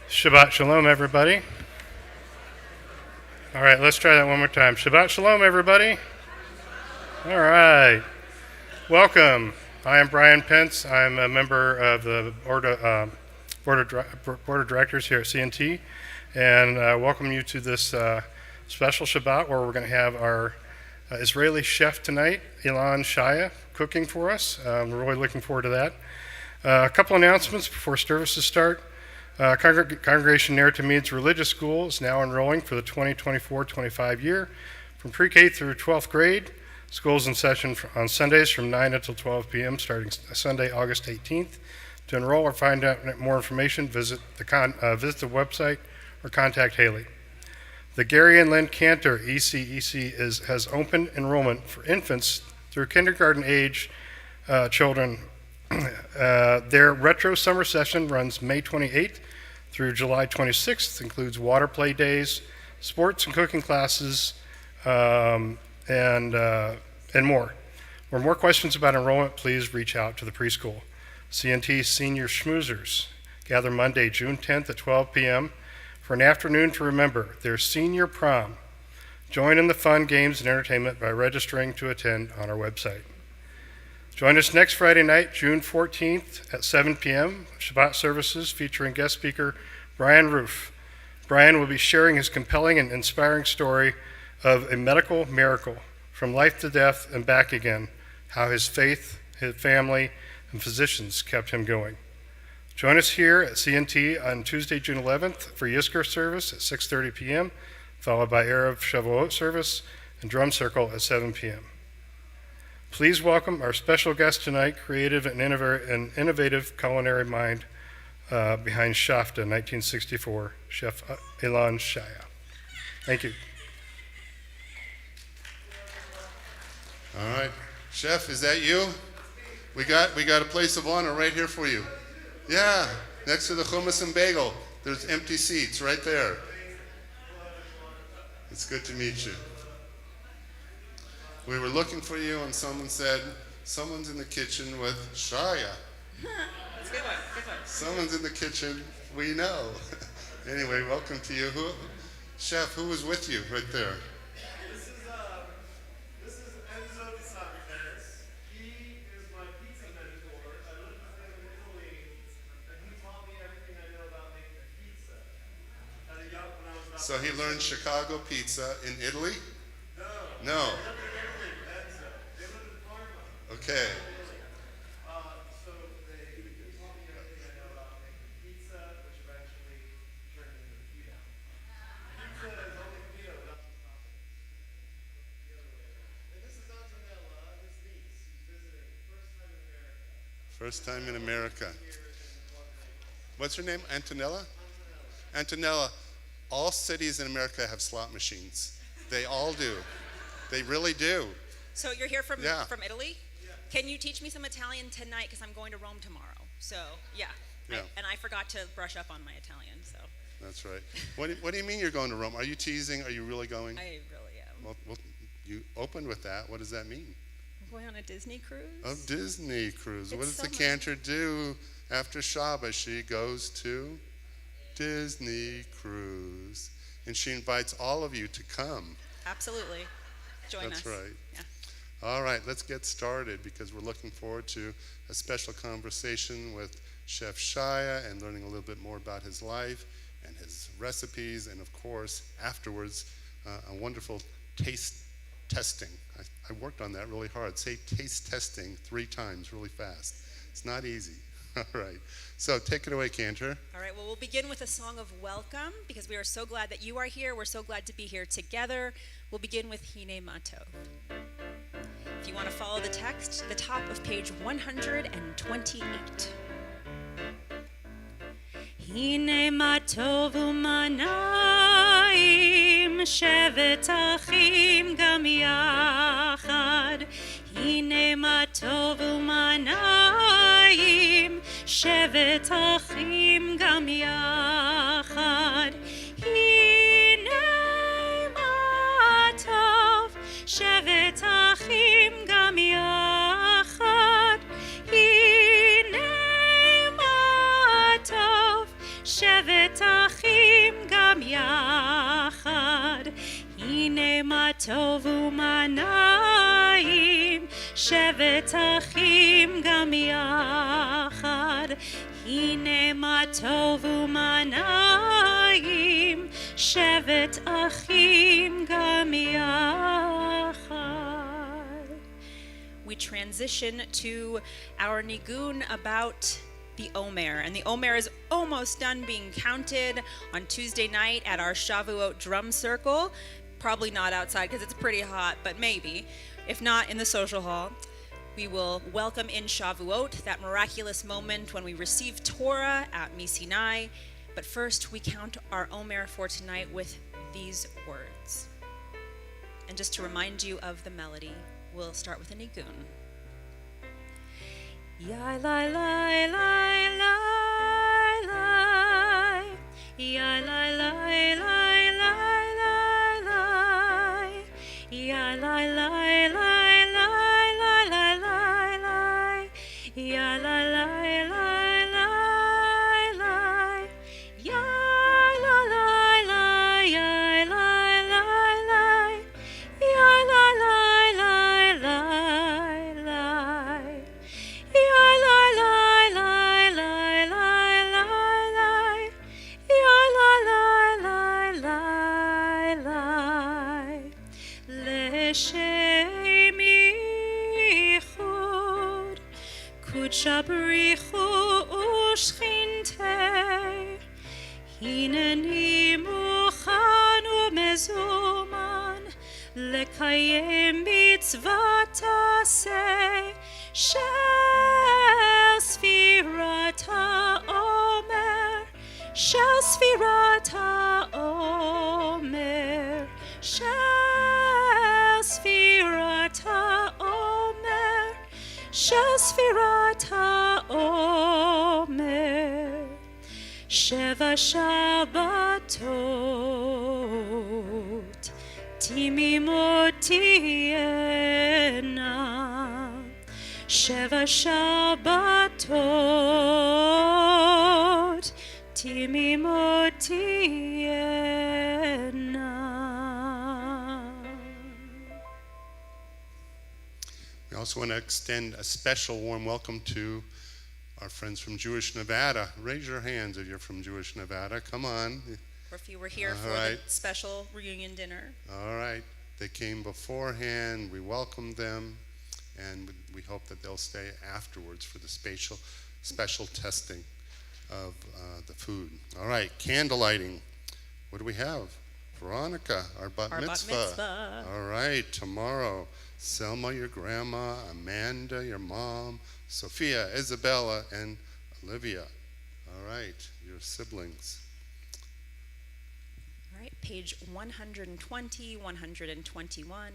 Shabbat Shalom, everybody. All right, let's try that one more time. Shabbat Shalom, everybody. All right. Welcome. I am Brian Pence. I'm a member of the Board of Directors here at CNT, and welcome you to this special Shabbat where we're going to have our Israeli chef tonight, Alon Shaya, cooking for us. We're really looking forward to that. A couple announcements before services start. Congregation Narrative Meads Religious School is now enrolling for the 2024-25 year from pre-K through 12th grade. School's in session on Sundays from 9 until 12 p.m. starting Sunday, August 18th. To enroll or find out more information, visit the website or contact Haley. The Gary and Lynn Cantor ECEC has open enrollment for infants through kindergarten age children. Their retro summer session runs May 28th through July 26th, includes water play days, sports and cooking classes, and more. For more questions about enrollment, please reach out to the preschool. CNT Senior Schmoozers gather Monday, June 10th at 12 p.m. for an afternoon to remember their senior prom. Join in the fun, games, and entertainment by registering to attend on our website. Join us next Friday night, June 14th at 7 p.m. Shabbat services featuring guest speaker Brian Roof. Brian will be sharing his compelling and inspiring story of a medical miracle from life to death and back again, how his faith, his family, and physicians kept him going. Join us here at CNT on Tuesday, June 11th for Yizkor service at 6:30 p.m., followed by Erev Shavuot service and drum circle at 7 p.m. Please welcome our special guest tonight, creative and innovative culinary mind behind Shafta 1964, Chef Alon Shaya. Thank you. All right, Chef, is that you? We got a place of honor right here for you. Yeah, next to the hummus and bagel. There's empty seats right there. It's good to meet you. We were looking for you, and someone said, someone's in the kitchen with Shaya. That's a good one, good one. Someone's in the kitchen, we know. Anyway, welcome to you. Chef, who was with you right there? This is Enzo Di Santos. He is my pizza mentor. I lived with him in Italy, and he taught me everything I know about making a pizza. When I was about So he learned Chicago pizza in Italy? No. They lived in Parma. Okay. So he taught me everything I know about making pizza, which eventually turned into pita. Pizza is only pita without the toppings. The other way around. And this is Antonella, his niece, who's visiting first time in America. First time in America. What's her name? Antonella? Antonella. All cities in America have slot machines. They all do. They really do. So you're here from Yeah. Italy? Yeah. Can you teach me some Italian tonight? Because I'm going to Rome tomorrow. So, yeah. Yeah. And I forgot to brush up on my Italian, so That's right. What do you mean you're going to Rome? Are you teasing? Are you really going? I really am. Well, you opened with that. What does that mean? I'm going on a Disney cruise. Oh, Disney cruise. What It's does the so much- cantor do after Shabbat? She goes to Disney cruise. And she invites all of you to come. Absolutely. Join That's us. right. Yeah. All right, let's get started because we're looking forward to a special conversation with Chef Shaya and learning a little bit more about his life and his recipes, and of course, afterwards, a wonderful taste testing. I worked on that really hard. Say taste testing 3 times really fast. It's not easy. All right. So take it away, Cantor. All right, well, we'll begin with a song of welcome because we are so glad that you are here. We're so glad to be here together. We'll begin with Hine Matov. If you want to follow the text, the top of page 128. Hine matov u'manayim shevet achim gam yachad. Hine matov u'manayim shevet achim gam yachad. Hine matov shevet achim gam yachad. Hine matov shevet achim מה טוב ומה נעים, שבת אחים גם יחד. הנה מה טוב ומה נעים, שבת אחים גם יחד. We transition to our nigun about the Omer. And the Omer is almost done being counted on Tuesday night at our Shavuot drum circle. Probably not outside because it's pretty hot, but maybe. If not, in the social hall. We will welcome in Shavuot, that miraculous moment when we receive Torah at Sinai. But first, we count our Omer for tonight with these words. And just to remind you of the melody, we'll start with a nigun. Yai lai lai lai lai lai, yai lai lai lai lai lai lai, yai lai lai lai lai lai lai lai lai, yai lai lai lai lai lai, yai lai lai lai, yai lai lai lai, yai lai lai lai lai lai. Shabrichu ushchinte, hineni muchan umezuman, lekayem mitzvat aseh, shel sfirat ha'omer, shel sfirat ha'omer, shel sfirat ha'omer, shel sfirat ha'omer, sheva shabbatot timimot tihena, sheva shabbatot timimot tihena. We also want to extend a special warm welcome to our friends from Jewish Nevada. Raise your hands if you're from Jewish Nevada. Come on. Or if you were here for the special reunion dinner. All right. They came beforehand. We welcomed them. And we hope that they'll stay afterwards for the special testing of the food. All right. Candle lighting. What do we have? Veronica, our bat mitzvah. All right. Tomorrow. Selma, your grandma, Amanda, your mom, Sophia, Isabella, and Olivia. All right, your siblings. All right, page 120, 121.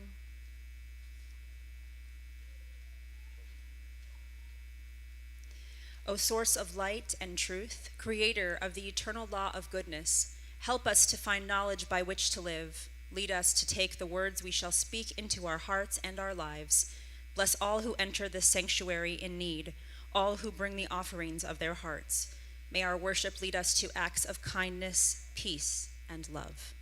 O source of light and truth, creator of the eternal law of goodness, help us to find knowledge by which to live. Lead us to take the words we shall speak into our hearts and our lives. Bless all who enter this sanctuary in need, all who bring the offerings of their hearts. May our worship lead us to acts of kindness, peace, and love.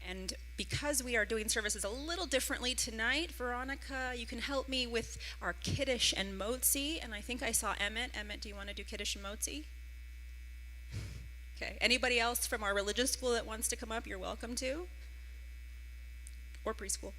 And because we are doing services a little differently tonight, Veronica, you can help me with our Kiddush and Motzi. And I think I saw Emmett. Emmett, do you want to do Kiddush and Motzi? Okay. Anybody else from our religious school that wants to come up, you're welcome to. or preschool.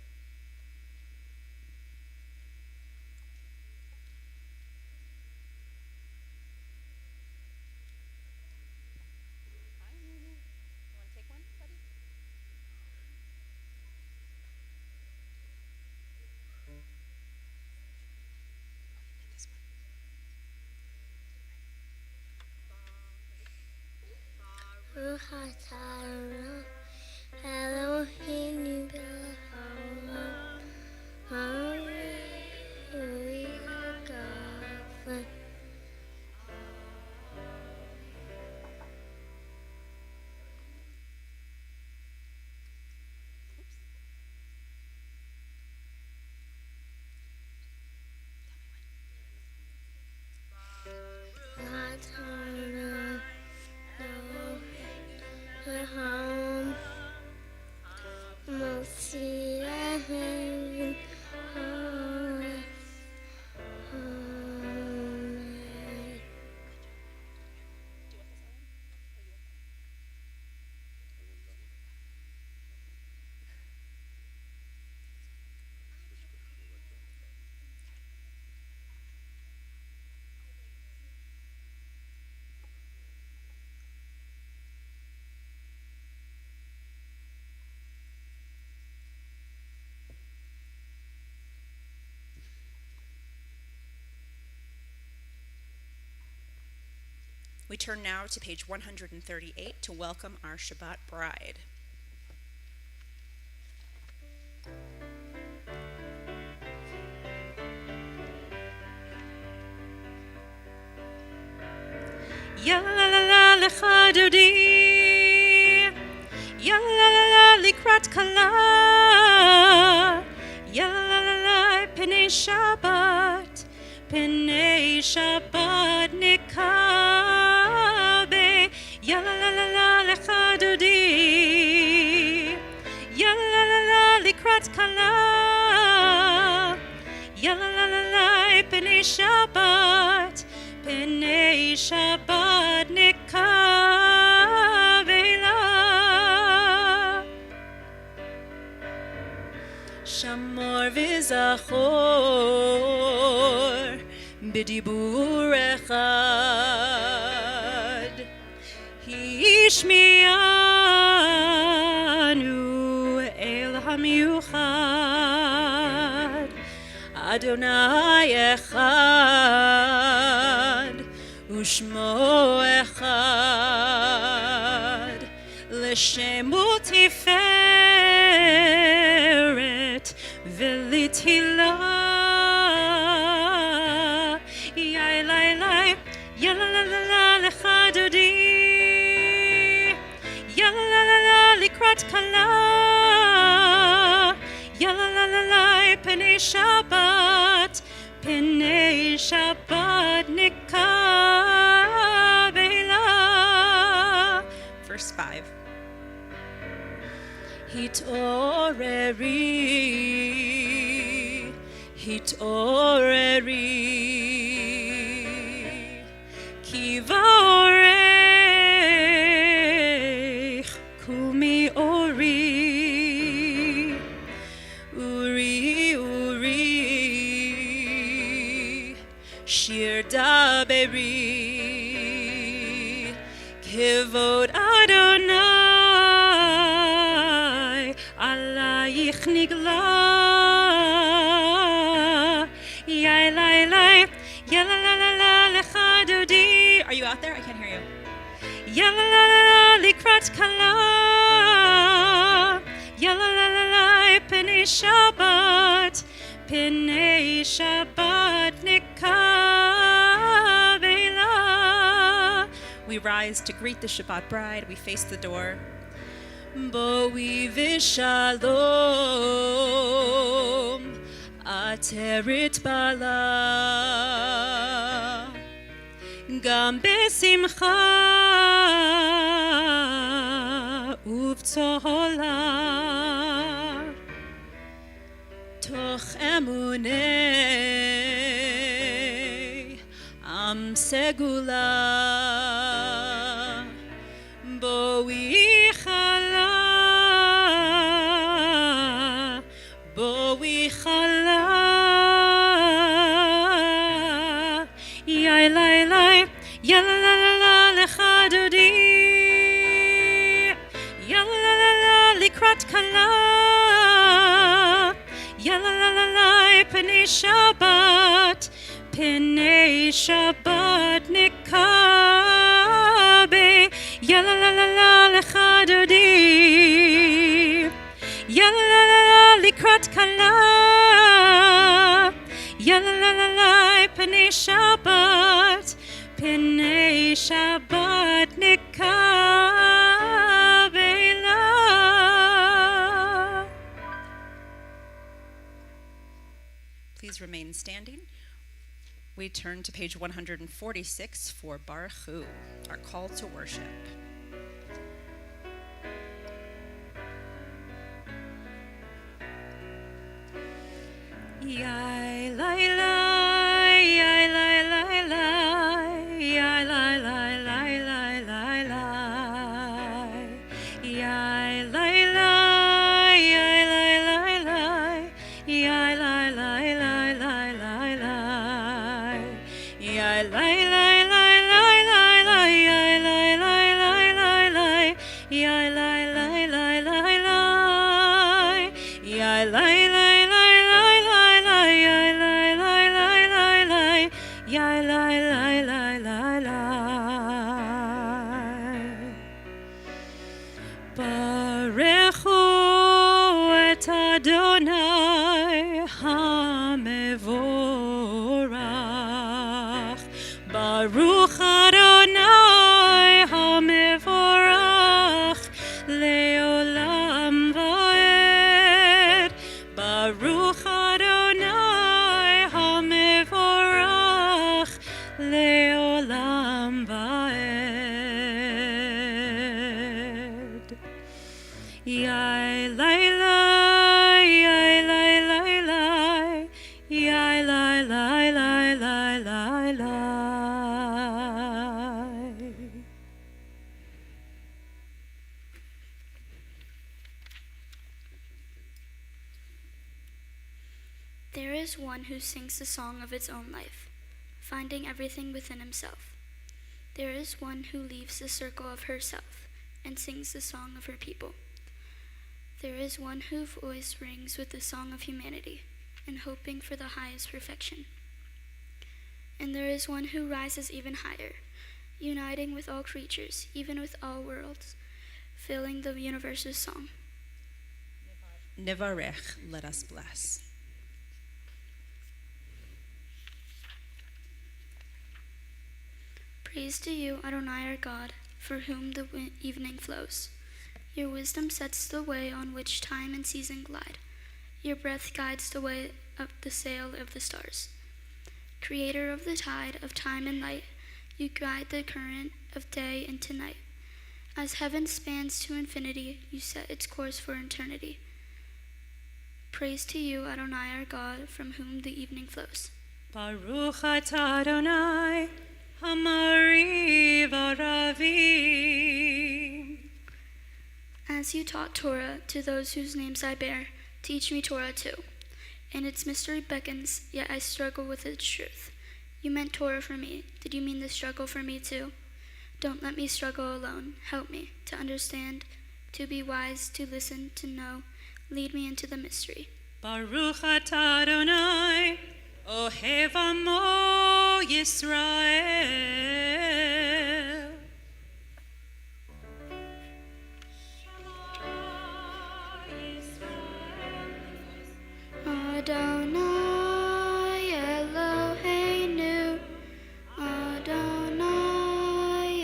We turn now to page 138 to welcome our Shabbat bride. Ya la la la lecha dodi, ya la la la likrat kala, ya la la la penei Shabbat, penei Shabbat nikabe, ya la la la la lecha dodi, ya la la la likrat kala, ya la la la la penei Shabbat, penei Shabbat nikavela. Shamor v'zachor b'dibur echad, Hishmianu el hamiuchad, Adonai echad, Ushmo echad, L'shemu tiferet v'lithilah, Yailai, Yalalala lecha dodi, Yalalala likrat kala, Yalalala penei Shabbat, penei Shabbat nikavela. Verse 5. Hitoreri, hitoreri, kivorech kumi ori, uri, shir daberi, kivod Adonai, alayich nigla, yailai, yalalala lecha dodi. Are you out there? I can't hear you. Yalalala likrat kala, yalalala penei Shabbat, penei Shabbat nikavela. We rise to greet the Shabbat bride. We face the door. Boi v'shalom, aterit bala, gam besimcha uvtzola, toch emunei am segula, boi chala likrat kala. Yalla la la la, P'nei Shabbat, P'nei Shabbat nikabe. Yalla la la la, lecha dodi. Yalla la la la, likrat kala. Yalla la la la, P'nei Shabbat, P'nei Shabbat nikabe la. Please remain standing. We turn to page 146 for Baruch Hu, our call to worship. Yai lai lai, yai lai lai lai, yai lai lai lai lai lai lai. Yai lai lai, yai lai lai lai, yai lai lai lai lai lai lai. Yai lai lai lai lai lai lai, yai lai lai lai lai lai, yai lai lai lai lai lai. Yai lai lai Adonai HaMevorach, Baruch Adonai HaMevorach, Leolam Vaed. Baruch Adonai HaMevorach, Leolam Vaed. Yai lai lai, yai lai lai lai, yai lai lai lai lai lai lai. There is one who sings the song of its own life, finding everything within himself. There is one who leaves the circle of herself and sings the song of her people. There is one whose voice rings with the song of humanity and hoping for the highest perfection. And there is one who rises even higher, uniting with all creatures, even with all worlds, filling the universe's song. Nivarech, let us bless. Praise to you, Adonai our God, for whom the evening flows. Your wisdom sets the way on which time and season glide. Your breath guides the way up the sail of the stars. Creator of the tide of time and light, you guide the current of day into night. As heaven spans to infinity, you set its course for eternity. Praise to you, Adonai our God, from whom the evening flows. Baruch atah Adonai, Hamari v'ravim. As you taught Torah to those whose names I bear, teach me Torah too. And its mystery beckons, yet I struggle with its truth. You meant Torah for me. Did you mean the struggle for me too? Don't let me struggle alone. Help me to understand, to be wise, to listen, to know. Lead me into the mystery. Baruch atah Adonai, Ohev Amo Yisrael. Adonai Eloheinu, Adonai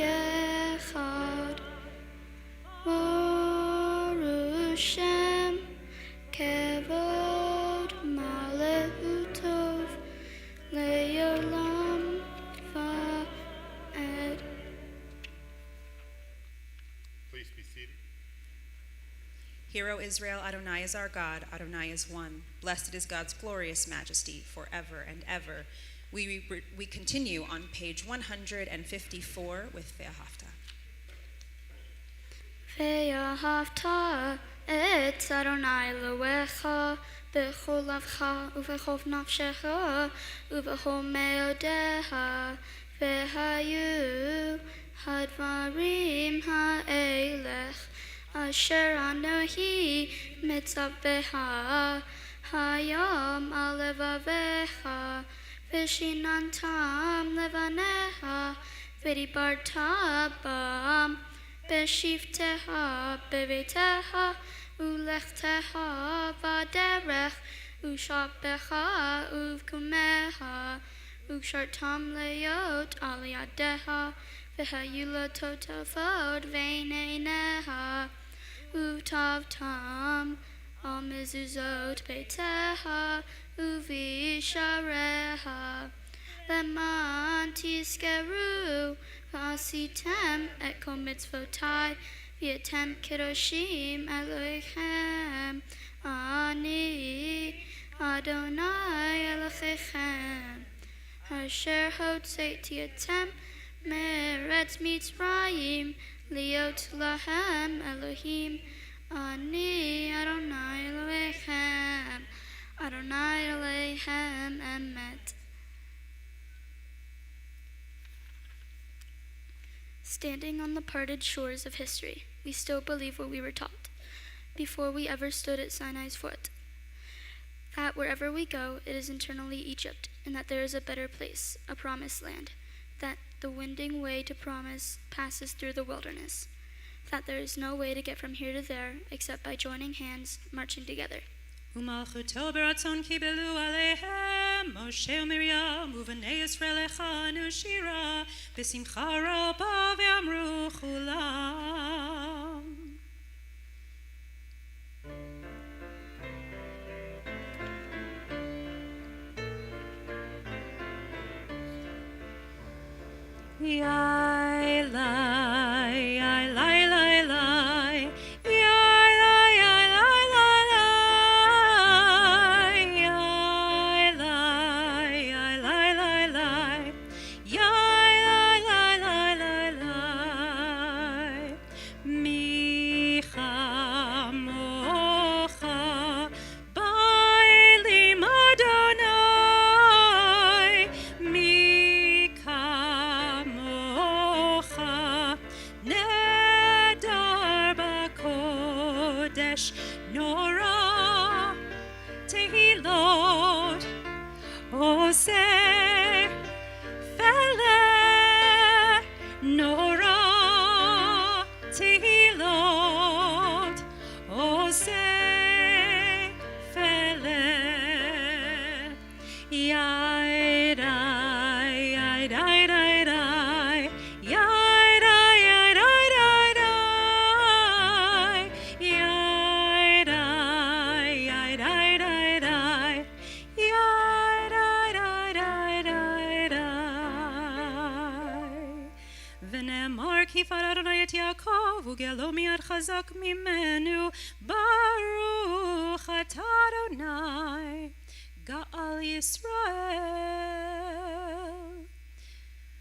Echad, Baruch Shem, Kevod Malehu Tov, Le'olam Va'ed. Please be seated. Hear, O Israel, Adonai is our God, Adonai is one. Blessed is God's glorious majesty forever and ever. We continue on page 154 with Ve'ahavta. Ve'ahavta et Adonai Elohecha b'chol lavcha u'b'chol nafshecha u'b'chol meodeha ve'hayu hadvarim ha'elech Asher Anohi Mitzaveha Hayom Alevavecha Vishinantam Levaneha Vidibarta Bam Beshifteha Beveteha Ulechteha Vaderech Ushabecha Uvkumeha Ukshartam Leot Aliadeha Vihayula Totavod Veineneha Utav Tam Al Mezuzot Beteha Uvishareha Leman Tiskeru Vasitem Eko Mitzvotai Vietem Kedoshim Elohechem Ani Adonai Elohechem Asher Hotzeit Tietem Meretz Mitzrayim Liot Lahem Elohim Ani Adonai Elohechem Adonai Elohechem Emet. Standing on the parted shores of history, we still believe what we were taught before we ever stood at Sinai's foot, that wherever we go, it is internally Egypt, and that there is a better place, a promised land, that the winding way to promise passes through the wilderness, that there is no way to get from here to there except by joining hands, marching together. ומלכותו ברצון קיבלו עליהם משה ומרים ובני ישראל הכנו שירה בשמחה רבה ואמרו כולם. Yai lai, yai lai lai lai, yai lai yai lai lai lai, yai lai yai lai lai lai, yai lai lai lai lai lai. Micha mocha bailim Adonai, Mika mocha nedar bakodesh nora tehilot oseh fele nora tehilot oseh fele yai dai yai dai dai dai yai dai yai dai dai dai yai dai yai dai dai dai yai dai dai dai dai dai ונאמר כי יפאר אדוני את יעקב וגאלו מיד חזק ממנו ברוך אתה אדוני גאל ישראל.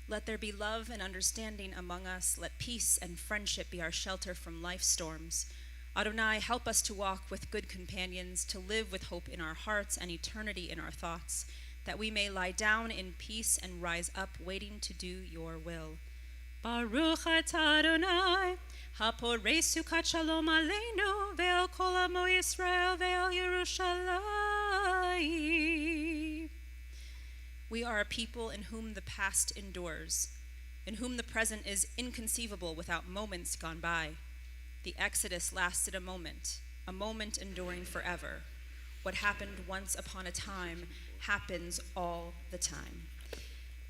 Let there be love and understanding among us. Let peace and friendship be our shelter from life's storms. Adonai, help us to walk with good companions, to live with hope in our hearts and eternity in our thoughts, that we may lie down in peace and rise up waiting to do your will. Baruch atah Adonai, haporei sukat shalom aleinu ve'el kol amo Yisrael ve'el Yerushalayim. We are a people in whom the past endures, in whom the present is inconceivable without moments gone by. The Exodus lasted a moment enduring forever. What happened once upon a time happens all the time.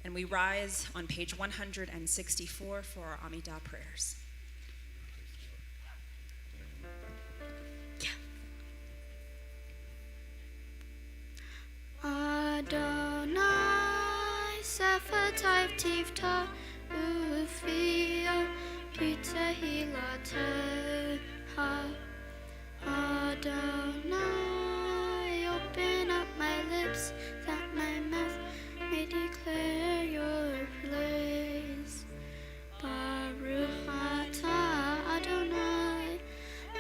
And we rise on page 164 for our Amidah prayers. Adonai Sefatai Tivta Ufia Pitehilateha. Adonai, open up my lips that my mouth may declare your praise. Baruch atah Adonai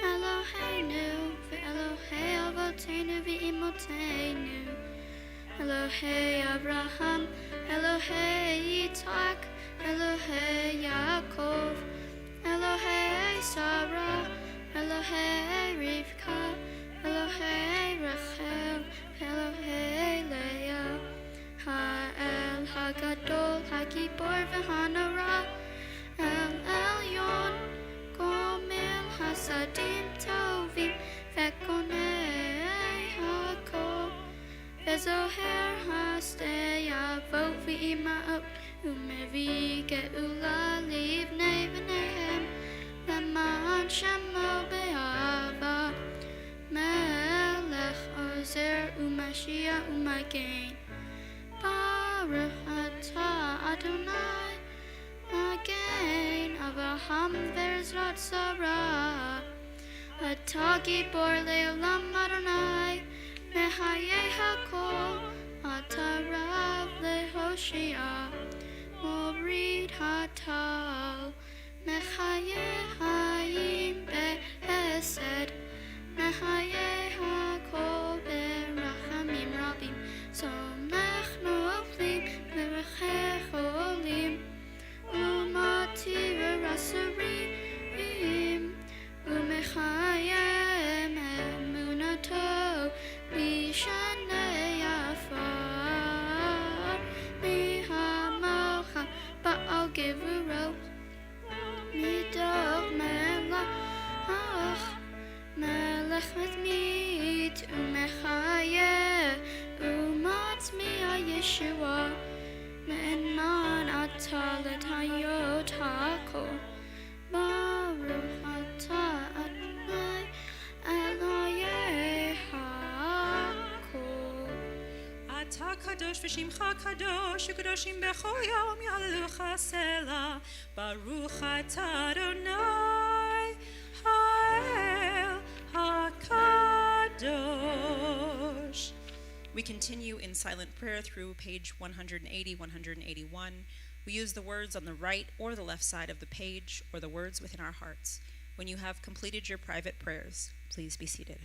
Eloheinu ve'Elohei avotenu ve'imotenu, Elohei Abraham, Elohei Yitzhak, Elohei Yaakov, Elohei Sarah, Elohei Rivka, Elohei Rachel, Elohei Leah, Ha'el Hagadol, Hagibor v'Hanara, El Elyon, Gomel Hasadim Tovim, Vekonei Hakol, Vezoher Hasdei Avot v'Ima'ot, Umevi Ge'ula Livnei V'Nehem, Leman Shemo Be'ava, Melech Ozer U'Mashiach U'Magen, Baruch Atah Adonai, Magen Avraham Ve'ezrat Sarah, Atah Gibor Le'olam Adonai, Mehayeh Hakol, Atah Rav Le'Hoshia, Morid Hatal, Mechayeh Hayim Be'Hesed, Mechayeh Hakol Be'Rachamim Rabim, Somech Noflim Be'Rechech Olim, Umatir Rasurim, Umechayem Emunato, Bishanei Afar, Mihamocha Ba'al Gevuro, Midog Melech, Melech Mitmit, Umechayeh, Umatmiya Yeshua, Me'enman Atalet Hayot Hakol, Baruch Atah Adonai, Eloyeh Hakol. אתה קדוש ושמך קדוש וקדושים בכל יום יהללוך סלע ברוך אתה אדוני האל הקדוש. We continue in silent prayer through page 180, 181. We use the words on the right or the left side of the page or the words within our hearts. When you have completed your private prayers, please be seated.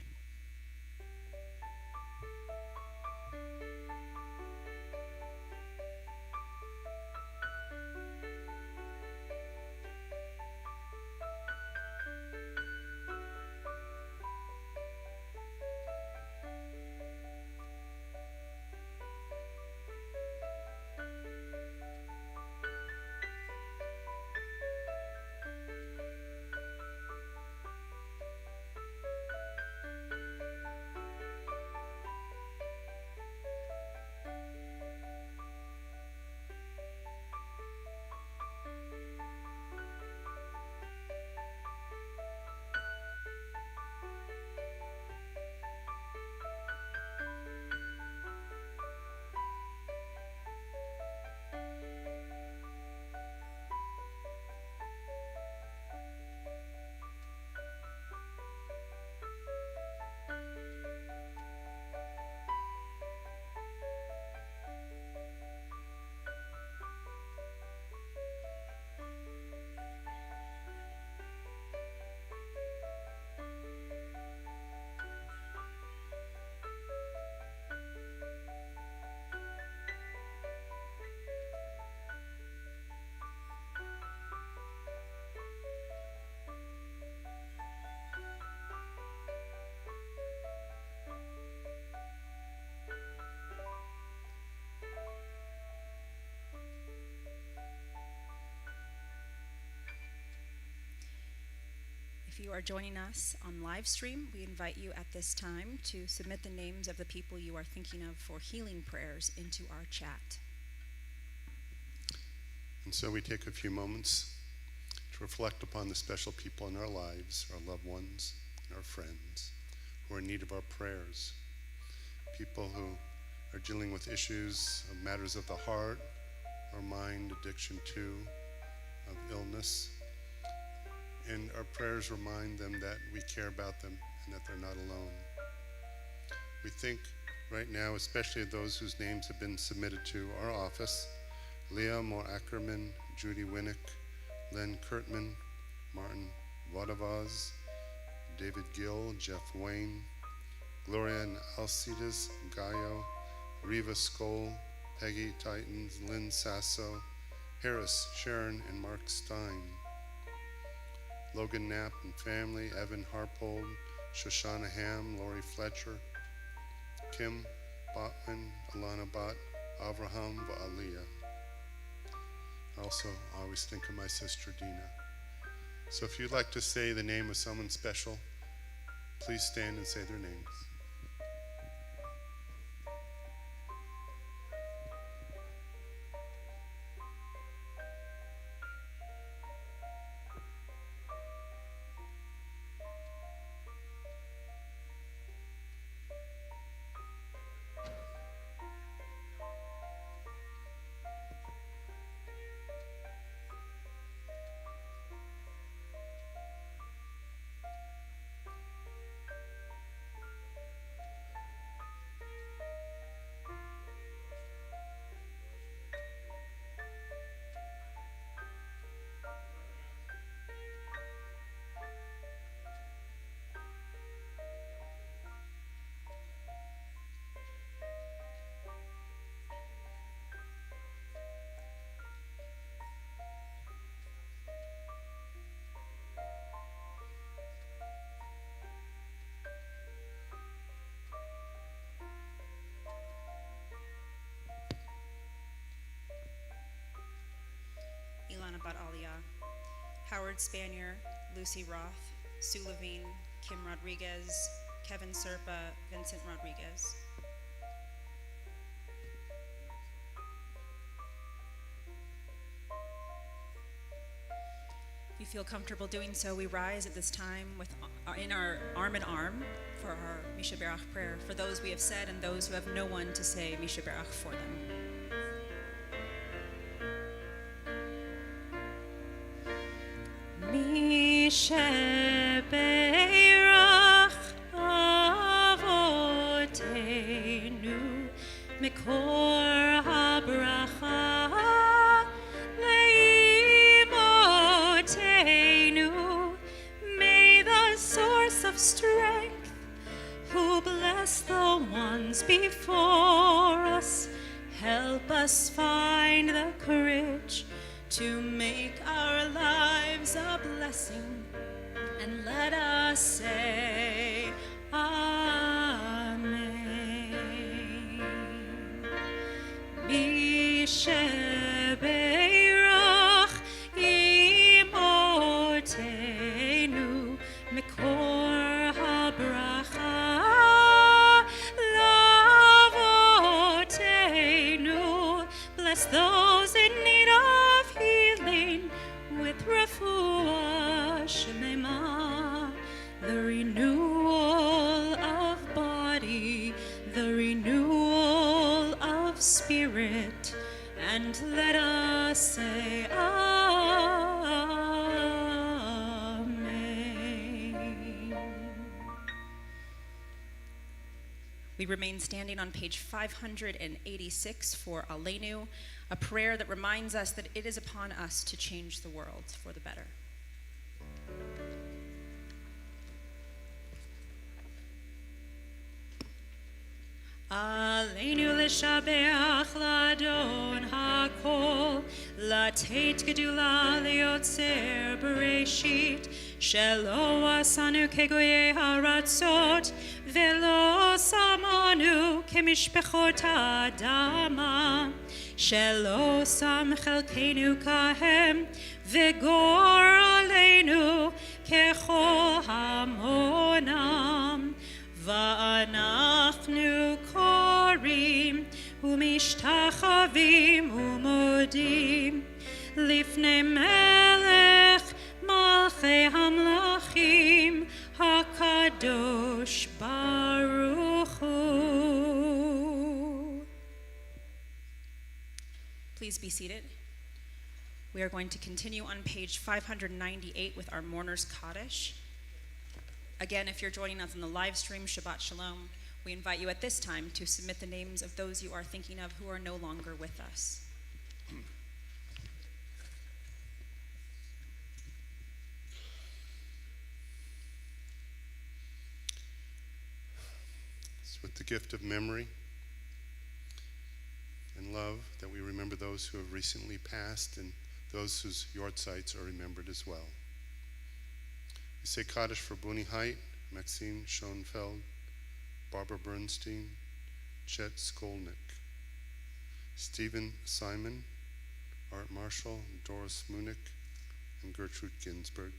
If you are joining us on live stream, we invite you at this time to submit the names of the people you are thinking of for healing prayers into our chat. And so we take a few moments to reflect upon the special people in our lives, our loved ones, and our friends who are in need of our prayers. People who are dealing with issues of matters of the heart or mind, addiction to, of illness. And our prayers remind them that we care about them and that they're not alone. We think right now, especially of those whose names have been submitted to our office: Leah Moore Ackerman, Judy Winnick, Len Kurtman, Martin Vodavaz, David Gill, Jeff Wayne, Gloria and Alcides Gallo, Riva Skoll, Peggy Titans, Lynn Sasso, Harris, Sharon, and Mark Stein. Logan Knapp and family, Evan Harpold, Shoshana Ham, Lori Fletcher, Kim Botman, Alana Bott, Avraham Va'aliyah. Also, I always think of my sister Dina. So if you'd like to say the name of someone special, please stand and say their names. Ilana Bat Aliyah, Howard Spanier, Lucy Roth, Sue Levine, Kim Rodriguez, Kevin Serpa, Vincent Rodriguez. If you feel comfortable doing so, we rise at this time in our arm in arm for our Misha Berach prayer for those we have said and those who have no one to say Misha Berach for them. Misha Berach Avotenu Mikor HaBracha Leimotenu. May the source of strength, who bless the ones before us, help us find the courage to make our lives a blessing, and let us say Amen. Misha Berach Imotenu Mikor HaBracha Lavotenu. Bless those in need of healing with refuah shlema, the renewal of body, the renewal of spirit, and let us say Amen. We remain standing on page 586 for Aleinu, a prayer that reminds us that it is upon us to change the world for the better. Aleinu l'shabeach l'adon hakol, לתת גדולה ליוצר בראשית, שלא עשנו כגויי הארצות, ולא שמנו כמשפחות האדמה, שלא שם חלקנו כהם, וגורלנו ככל המונם. ואנחנו קוראים ומשתחווים ומודים לפני מלך מלכי המלכים הקדוש ברוך הוא. Please be seated. We are going to continue on page 598 with our Mourner's Kaddish. Again, if you're joining us on the live stream, Shabbat Shalom, we invite you at this time to submit the names of those you are thinking of who are no longer with us. It's with the gift of memory and love that we remember those who have recently passed and those whose yahrzeits are remembered as well. We say Kaddish for Boni Haidt, Maxine Schoenfeld, Barbara Bernstein, Chet Skolnick, Stephen Simon, Art Marshall, Doris Munich, and Gertrude Ginsburg.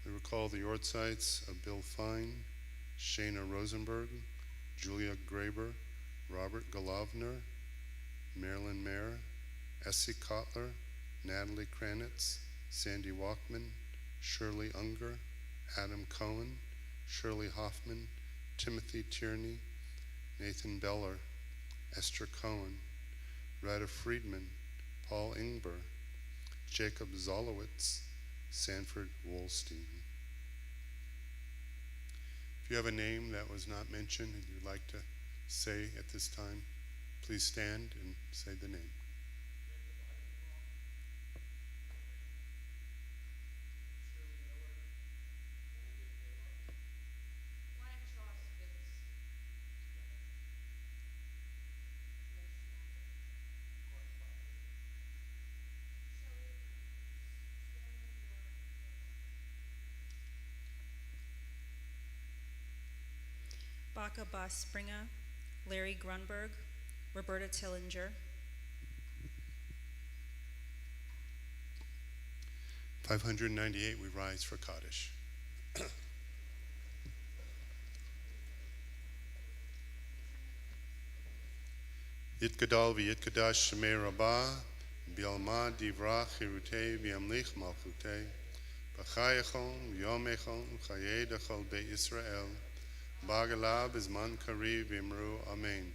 We recall the Ortsites of Bill Fine, Shana Rosenberg, Julia Graber, Robert Golovner, Marilyn Mayer, Essie Kotler, Natalie Kranitz, Sandy Walkman, Shirley Unger, Adam Cohen, Shirley Hoffman, Timothy Tierney, Nathan Beller, Esther Cohen, Rada Friedman, Paul Ingber, Jacob Zolowitz, Sanford Wolstein. If you have a name that was not mentioned and you'd like to say at this time, please stand and say the name. Baka Bas Springer, Larry Grunberg, Roberta Tillinger. 598, we rise for Kaddish. Yitgadal v'yitkadash shemei rabbah, bi'alma divrach hirutei v'yamlich malchutei, b'chayachon v'yomechon chayei dachol be'Yisrael, b'agalav b'zman kariv v'imru amen.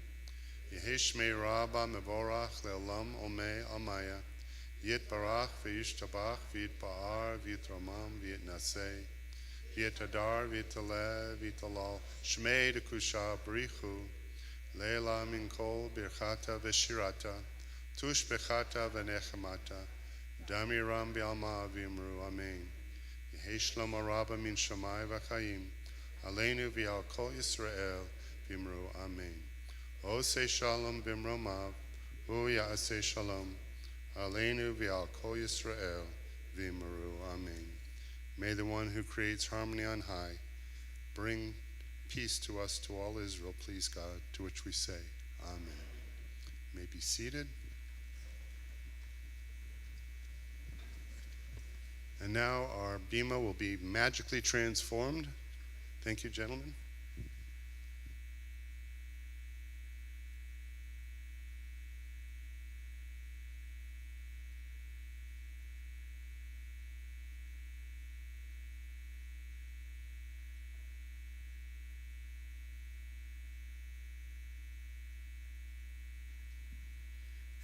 Yehi shmei rabbah mevorach le'olam omei amaya, yitbarach v'yishtabach v'yitba'ar v'yitramam v'yitnaseh, v'yitadar v'yitaleh v'yitalal, shmei dekusha b'richu, Leila min kol birchata v'shirata, tush bechata v'nechemata, damiram bi'alma v'imru amen. Yehi shlom rabba min shamai v'chayim, aleinu v'al kol Yisrael v'imru amen. Osei shalom b'imromav, hu ya'aseh shalom, aleinu v'al kol Yisrael v'imru amen. May the one who creates harmony on high bring peace to us, to all Israel, please God, to which we say, Amen. You may be seated. And now our bima will be magically transformed. Thank you, gentlemen.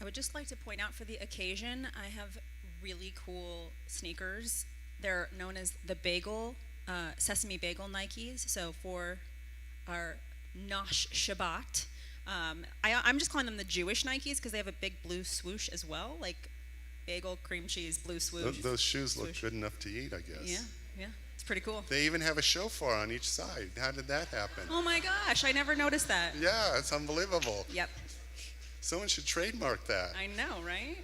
I would just like to point out for the occasion, I have really cool sneakers. They're known as the bagel, sesame bagel Nikes. So for our Nosh Shabbat, I'm just calling them the Jewish Nikes because they have a big blue swoosh as well, like bagel, cream cheese, blue swoosh. Those shoes look Swoosh. good enough to eat, I guess. Yeah, it's pretty cool. They even have a shofar on each side. How did that happen? Oh my gosh, I never noticed that. Yeah, it's unbelievable. Yep. Someone should trademark that. I know, right?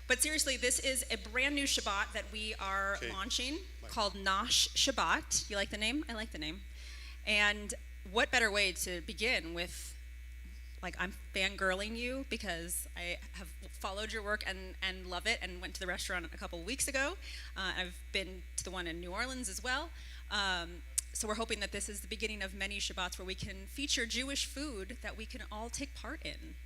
But seriously, this is a brand new Shabbat that we are Okay. launching called Nosh Shabbat. You like the name? I like the name. And what better way to begin with, like, I'm fangirling you because I have followed your work and love it and went to the restaurant a couple weeks ago. I've been to the one in New Orleans as well. So we're hoping that this is the beginning of many Shabbats where we can feature Jewish food that we can all take part in.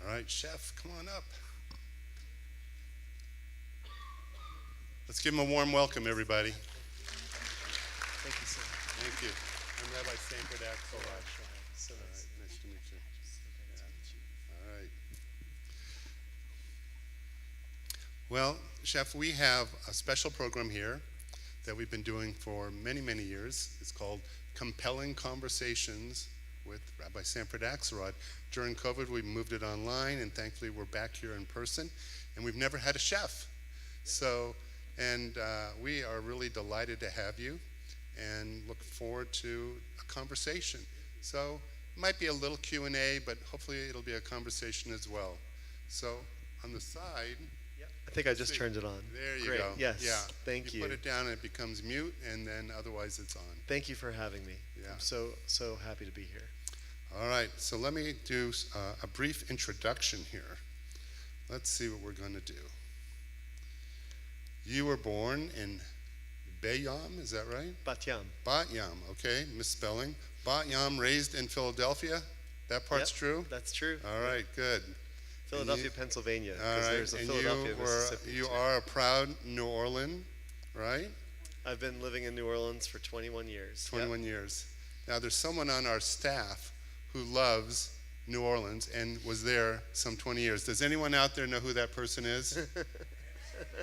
All right, chef, come on up. Let's give him a warm welcome, everybody. Thank you so much. Thank you. I'm Rabbi Sanford Axelrod. So All nice. right, nice to meet you. All right. Well, Chef, we have a special program here that we've been doing for many, many years. It's called Compelling Conversations with Rabbi Sanford Axelrod. During COVID, we moved it online, and thankfully we're back here in person, and we've never had a chef. So, we are really delighted to have you and look forward to a conversation. So, it might be a little Q&A, but hopefully it'll be a conversation as well. So, on the side, I think I just turned it on. there you Great. go. Yes. Yeah. Thank you. You put it down and it becomes mute, and then otherwise it's on. Thank you for having me. Yeah. I'm so happy to be here. All right, so let me do a brief introduction here. Let's see what we're going to do. You were born in Bayam, is that right? Bat Yam. Bat Yam, okay, misspelling. Bat Yam, raised in Philadelphia. That part's Yep, true? That's true. All right, good. Philadelphia, Pennsylvania. All Because right, there's a and Philadelphia, Mississippi. you too. are a proud New Orleans, right? I've been living in New Orleans for 21 years. 21 years. Now, there's someone on our staff who loves New Orleans and was there some 20 years. Does anyone out there know who that person is?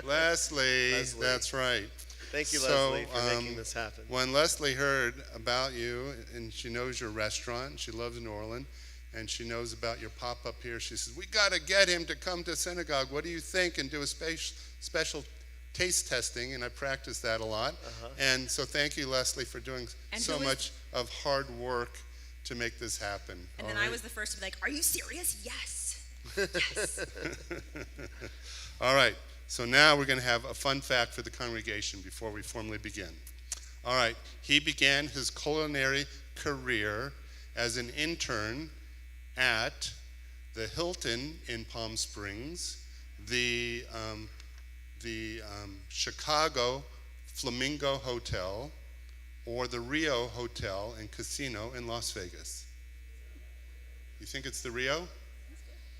Leslie, Leslie. that's right. Thank you, So, Leslie, for making this happen. When Leslie heard about you, and she knows your restaurant, and she loves New Orleans, and she knows about your pop-up here, she says, we got to get him to come to synagogue. What do you think? And do a special taste testing, and I practiced that a lot. And so thank you, Leslie, for doing And so who was- much of hard work to make this happen. And all then I right? was the first to be like, are you serious? Yes. Yes. All right, so now we're going to have a fun fact for the congregation before we formally begin. All right, he began his culinary career as an intern at the Hilton in Palm Springs, the Chicago Flamingo Hotel, or the Rio Hotel and Casino in Las Vegas. You think it's the Rio?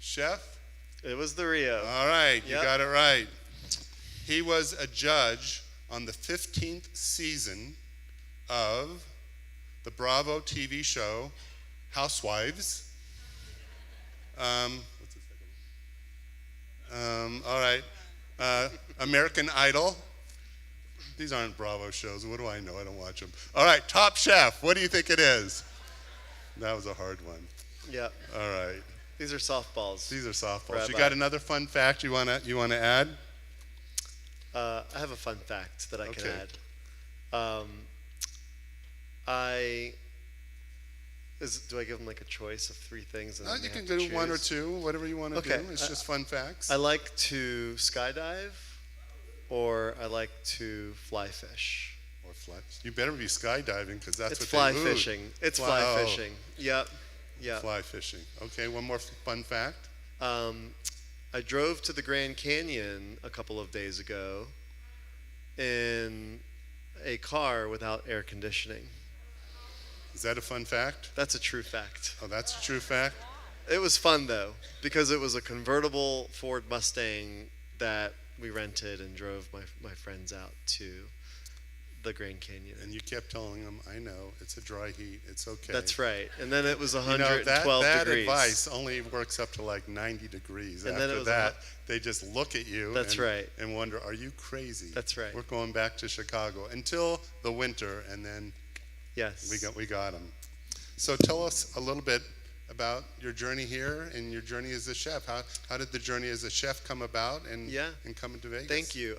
Chef? It was the Rio. All right, you Yep. got it right. He was a judge on the 15th season of the Bravo TV show Housewives. What's the second one? All right, American Idol. These aren't Bravo shows. What do I know? I don't watch them. All right, Top Chef. What do you think it is? That was a hard one. Yep. All right. These are softballs. These are softballs. You Rabbi. got another fun fact you wanna add? I have a fun fact that I can Okay. add. Do I give them like a choice of three things? And then You they can have to do one or choose? two, whatever you want to Okay, do. It's just fun facts. I like to skydive, or I like to fly fish. Or fly. You better be skydiving because that's It's what fly they ooh. fishing. It's Fly- fly oh. fishing. Yep. Yep. Fly fishing. Okay, one more fun fact. I drove to the Grand Canyon a couple of days ago in a car without air conditioning. Is that a fun fact? That's a true fact. Oh, that's a true fact? It was fun though, because it was a convertible Ford Mustang that we rented and drove my friends out to the Grand Canyon. And you kept telling them, I know, it's a dry heat, it's okay. That's right. And then it was You know, 112 that degrees. advice only works up to like 90 degrees. And then it After was that, they just look at you That's and, right. and wonder, are you crazy? That's right. We're going back to Chicago until the winter, and then Yes. we got them. So tell us a little bit about your journey here and your journey as a chef. How did the journey as a chef come about and come into Vegas? Thank you.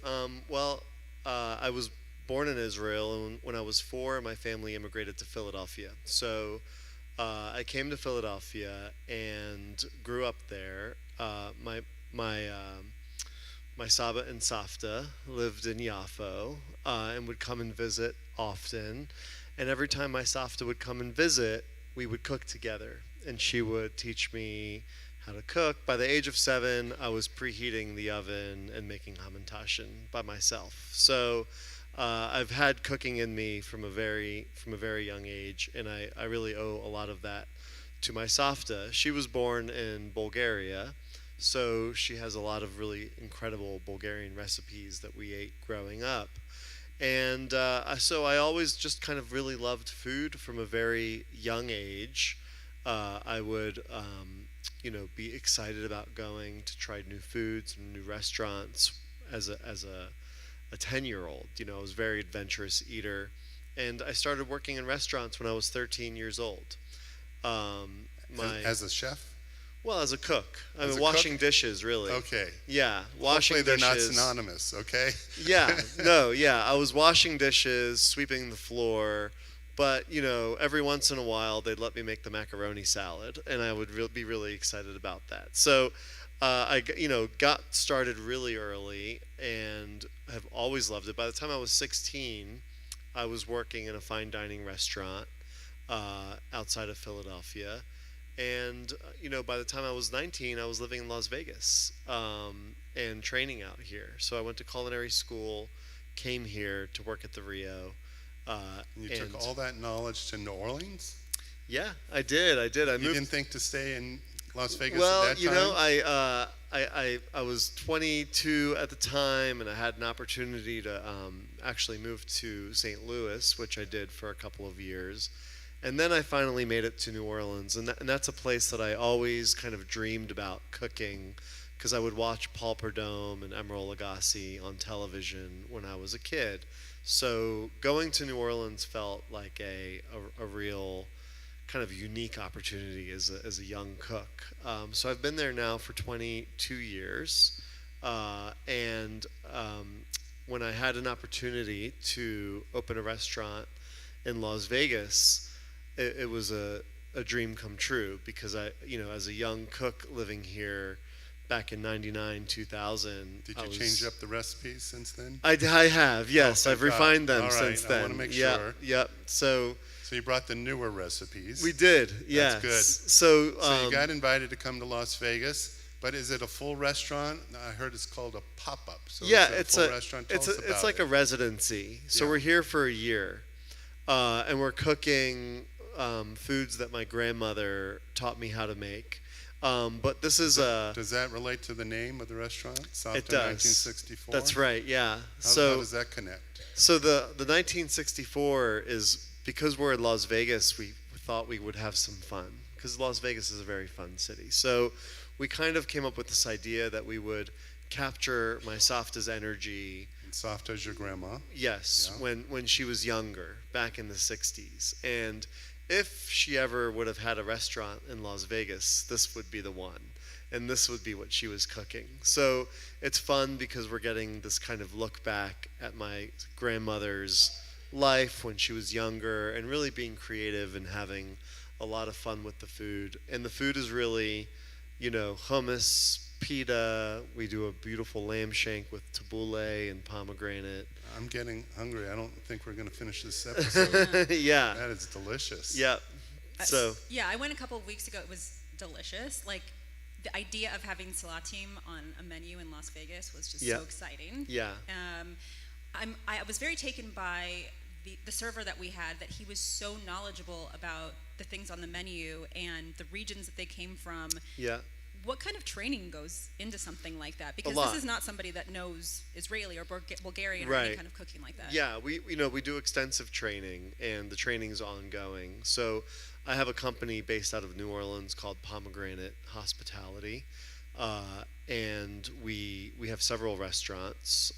I was born in Israel, and when I was 4, my family immigrated to Philadelphia. So I came to Philadelphia and grew up there. My Saba and Safta lived in Yafo and would come and visit often. And every time my Safta would come and visit, we would cook together. And she would teach me how to cook. By the age of 7, I was preheating the oven and making hamantashen by myself. So I've had cooking in me from a very young age, and I really owe a lot of that to my Safta. She was born in Bulgaria. So she has a lot of really incredible Bulgarian recipes that we ate growing up. And so I always just kind of really loved food from a very young age. I would, be excited about going to try new foods and new restaurants as a 10-year-old. I was a very adventurous eater. And I started working in restaurants when I was 13 years old. As a chef? Well, as a cook. I As mean, a washing cook? dishes, really. Okay. Yeah, washing Hopefully they're dishes. not synonymous, okay? Yeah, no, yeah. I was washing dishes, sweeping the floor, but every once in a while they'd let me make the macaroni salad, and I would be really excited about that. So got started really early and have always loved it. By the time I was 16, I was working in a fine dining restaurant outside of Philadelphia. And, by the time I was 19, I was living in Las Vegas and training out here. So I went to culinary school, came here to work at the Rio. And you took all that knowledge to New Orleans? Yeah, I did. I You didn't think to stay in Las Vegas Well, at that time? I was 22 at the time, and I had an opportunity to actually move to St. Louis, which I did for a couple of years. And then I finally made it to New Orleans, and that's a place that I always kind of dreamed about cooking, because I would watch Paul Prudhomme and Emeril Lagasse on television when I was a kid. So going to New Orleans felt like a real kind of unique opportunity as a young cook. So I've been there now for 22 years, and when I had an opportunity to open a restaurant in Las Vegas, it was a dream come true, because as a young cook living here back in 99, 2000. Did you change up the recipes since then? I have, yes. Oh, I've refined them all right, since then. I want to make Yeah, sure. Yep. So you brought the newer recipes. we did, yes. That's good. So, So you got invited to come to Las Vegas, but is it a full restaurant? I heard it's called a pop-up. So yeah, is it it's a full restaurant? Tell us it's about like it. a residency. So Yeah. we're here for a year, and we're cooking foods that my grandmother taught me how to make. But this is a. Does that relate to the name of the restaurant? Softa It does. 1964? That's right. Yeah. How does that connect? So the 1964 is because we're in Las Vegas. We thought we would have some fun, because Las Vegas is a very fun city. So we kind of came up with this idea that we would capture my Softa's energy. And Softa is your grandma. Yes, Yeah. when she was younger, back in the 60s. And if she ever would have had a restaurant in Las Vegas, this would be the one. And this would be what she was cooking. So it's fun because we're getting this kind of look back at my grandmother's life when she was younger, and really being creative and having a lot of fun with the food. And the food is really, hummus, pita. We do a beautiful lamb shank with tabbouleh and pomegranate. I'm getting hungry. I don't think we're going to finish this episode. Yeah. That is delicious. Yep. So Yeah, I went a couple of weeks ago. It was delicious. Like, the idea of having salatim on a menu in Las Vegas was just Yeah. so exciting. yeah. I was very taken by the server that we had, that he was so knowledgeable about the things on the menu and the regions that they came from. Yeah. What kind of training goes into something like that? Because lot. this is not somebody that knows Israeli or Bulgarian or Right. any kind of cooking like that. Yeah, we do extensive training, and the training's ongoing. So I have a company based out of New Orleans called Pomegranate Hospitality, and we have several restaurants.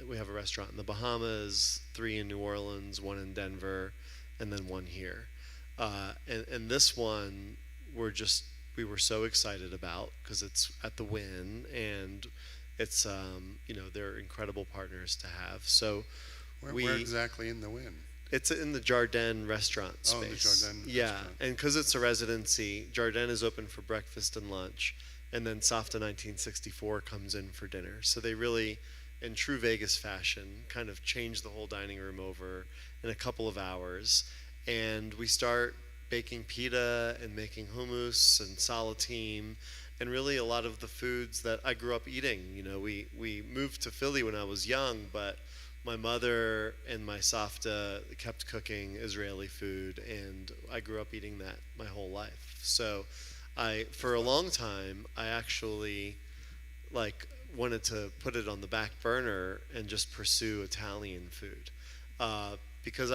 We have a restaurant in the Bahamas, 3 in New Orleans, 1 in Denver, and then 1 here. And this one we were so excited about, because it's at the Wynn, and it's they're incredible partners to have. So Where exactly in the Wynn? it's in the Jardin restaurant space. Oh, the Jardin Yeah, restaurant. and because it's a residency, Jardin is open for breakfast and lunch, and then Softa 1964 comes in for dinner. So they really, in true Vegas fashion, kind of change the whole dining room over in a couple of hours. And we start baking pita and making hummus and salatim, and really a lot of the foods that I grew up eating. We moved to Philly when I was young, but my mother and my Softa kept cooking Israeli food, and I grew up eating that my whole life. So For a long time, I actually like wanted to put it on the back burner and just pursue Italian food. Because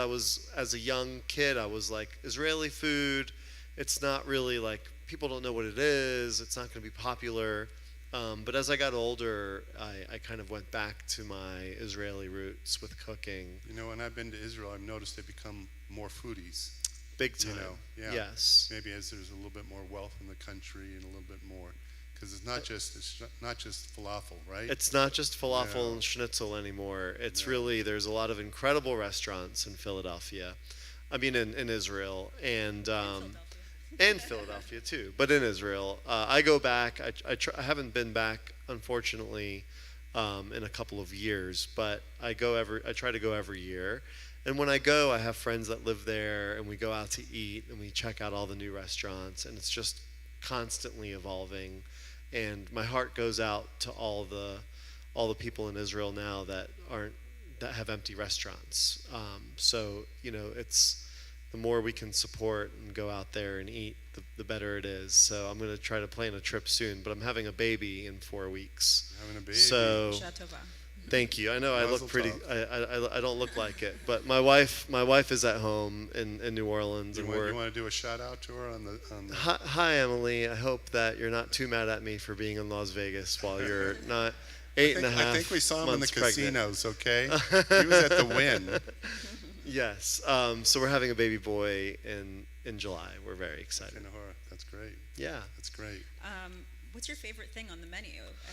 as a young kid, I was like, Israeli food, it's not really like, people don't know what it is, it's not going to be popular. But as I got older, I kind of went back to my Israeli roots with cooking. You know, when I've been to Israel, I've noticed they become more foodies. Big time. You know, yeah. Yes. Maybe as there's a little bit more wealth in the country and a little bit more, because it's not just falafel, right? It's not just falafel Yeah. and schnitzel anymore. It's Yeah. really, there's a lot of incredible restaurants in Philadelphia. I mean, in Israel and Philadelphia too, but in Israel. I go back. I haven't been back, unfortunately, in a couple of years, but I try to go every year. And when I go, I have friends that live there, and we go out to eat, and we check out all the new restaurants, and it's just constantly evolving. And my heart goes out to all the people in Israel now that have empty restaurants. So it's the more we can support and go out there and eat, the better it is. So I'm going to try to plan a trip soon, but I'm having a baby in 4 weeks. Having a baby. So Shatova. thank you. I know I Mazel look pretty. tov. I don't look like it, but my wife is at home in New Orleans, You and want to do a shout out to her on the Hi, Emily. I hope that you're not too mad at me for being in Las Vegas while you're not eight and a half. I think we saw him in the months pregnant. casinos, okay? He was at the Wynn. Yes. So we're having a baby boy in July. We're very excited. Kinahora. That's great. Yeah. That's great. What's your favorite thing on the menu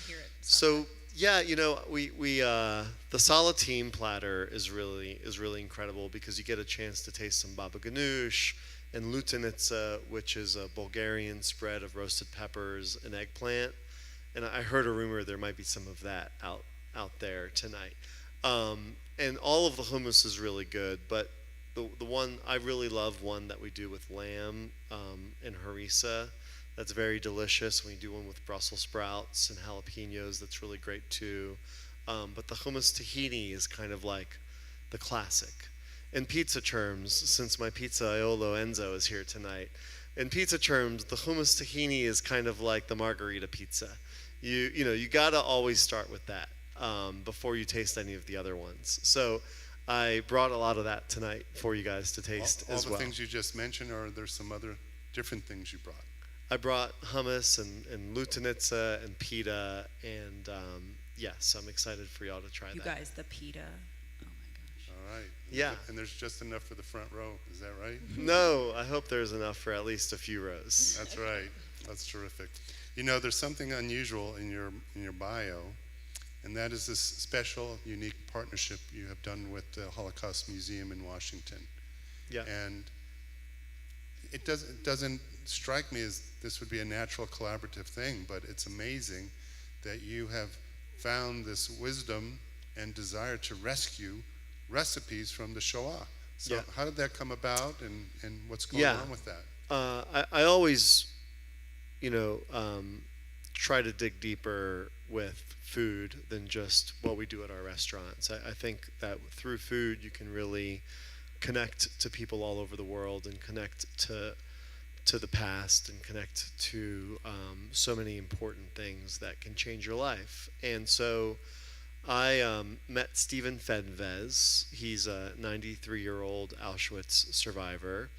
here at So yeah, we the Salatim platter is really incredible because you get a chance to taste some baba ganoush and lutenitsa, which is a Bulgarian spread of roasted peppers and eggplant. And I heard a rumor there might be some of that out there tonight. And all of the hummus is really good, but the one I really love, one that we do with lamb and harissa. That's very delicious. We do one with Brussels sprouts and jalapenos. That's really great too. But the hummus tahini is kind of like the classic. In pizza terms, since my pizza Aiolo Enzo is here tonight, in pizza terms, the hummus tahini is kind of like the margarita pizza. You gotta always start with that before you taste any of the other ones. So I brought a lot of that tonight for you guys to taste all as the well. things you just mentioned, or are there some other different things you brought? I brought hummus and lutenitsa and pita, and yes, I'm excited for y'all to try You that. guys, the pita. Oh my gosh. All right. Yeah. And there's just enough for the front row. Is that right? No, I hope there's enough for at least a few rows. That's right. That's terrific. You know, there's something unusual in your bio, and that is this special, unique partnership you have done with the Holocaust Museum in Washington. Yeah. And it doesn't strike me as this would be a natural collaborative thing, but it's amazing that you have found this wisdom and desire to rescue recipes from the Shoah. So Yeah. how did that come about, and what's going on with that? I always, try to dig deeper with food than just what we do at our restaurants. I think that through food you can really connect to people all over the world and connect to the past and connect to so many important things that can change your life. And so I met Stephen Fedvez. He's a 93-year-old Auschwitz survivor.